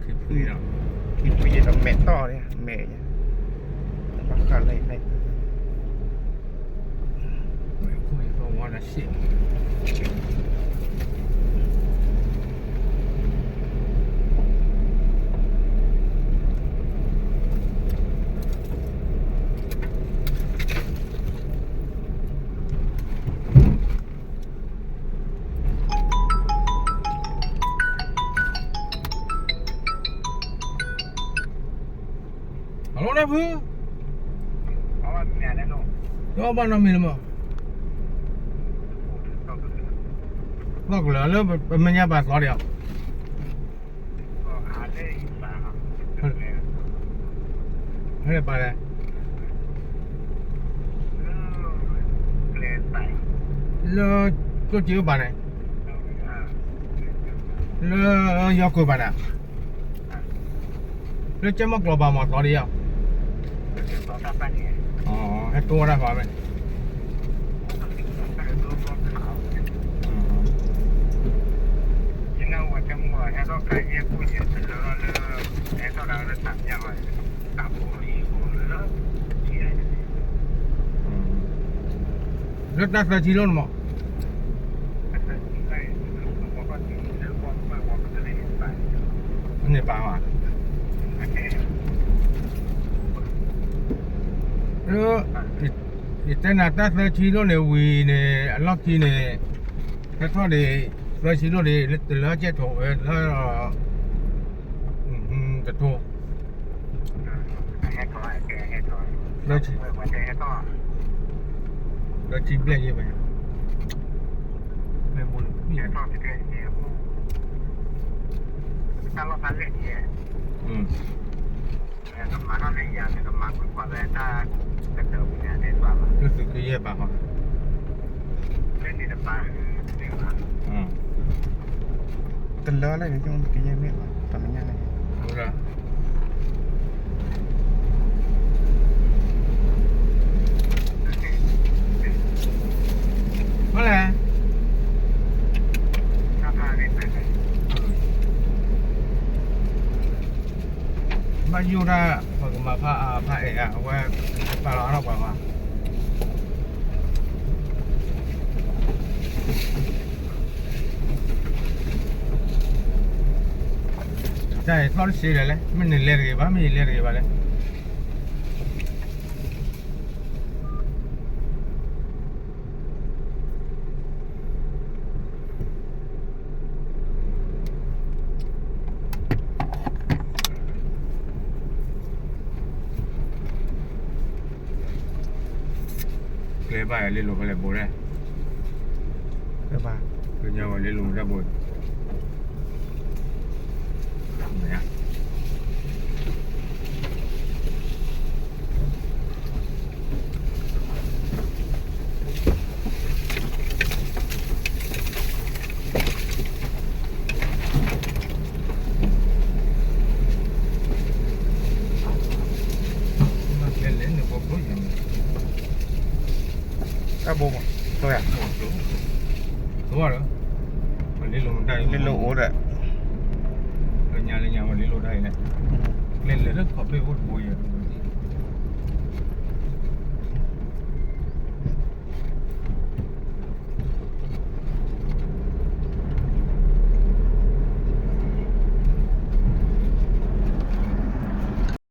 คือพื้นเนาะ thì bây giờ nó mẹ to đấy mẹ bác cả này này ไม่คุยก็วันละสิบฮัลโหลนะพี่ có nhà đấy luôn ยอบ้านน้ำมีหรือเปล่าบอกเลยแล้วเป็นมันยาบาดคอเดียว có à đây bà học ไม่ได้ไปเลย lên tại แล้วก็จีบบ้านไหนแล้วยอกุยบ้านไหนแล้วจะมากรอบมาคอเดียว có các bạn nhỉ อ๋อให้ตัวได้พอไหม nhưng mà trong mùa hay có cái gì cũng như thế đó là hay có đó là tạm nhau rồi tạm bộ đi cũng nữa chỉ là แล้วนักการจีโร่มั้ง đây có con gì nữa con có cái này phải อันนี้ป่าวอ่ะแล้วอีแต่นักการจีโร่เนี่ยวีเนี่ยล็อกกี้เนี่ยแต่ถ้าเดี๋ยวจีโร่เนี่ยแล้วจะถูกแล้วจะถูก hay có cái hay có แล้วจี vấn đề hay có แล้วจีเปลี่ยนยังไงไม่บุญนี่ hay có cái gì ta lo phán lệ gì ธรรมะนั่นเองอย่างธรรมะคุณกว่าเลยถ้ากระเติบเนี่ยได้ว่า รู้สึกก็แย่ป่ะครับ เล่นดีแต่ปลาเดี๋ยวนะ tình lớn này trong cái gì biết mà tầm nhà này รู้ละเมื่อไหร่ ถ้าพาเล่นไปเลย มาอยู่นะผมมาพาเอกอะว่าปลาร้อนออกมาใช่ทอดสีเลยไม่เนื้อเลี้ยงกี่บ้าไม่เลี้ยงกี่บ้าเลยเกลือบ้าเลี้ยงลูกอะไรบุญเลย cái bà คือเนี่ยว่าเลี้ยงลูกได้บุญเนี่ย lên được một lúc rồi cái bông thôi à đúng rồi đó mình đi luôn đây lên lỗ rồi lên nhà mình đi luôn đây này lên là rất khó bị hút bụi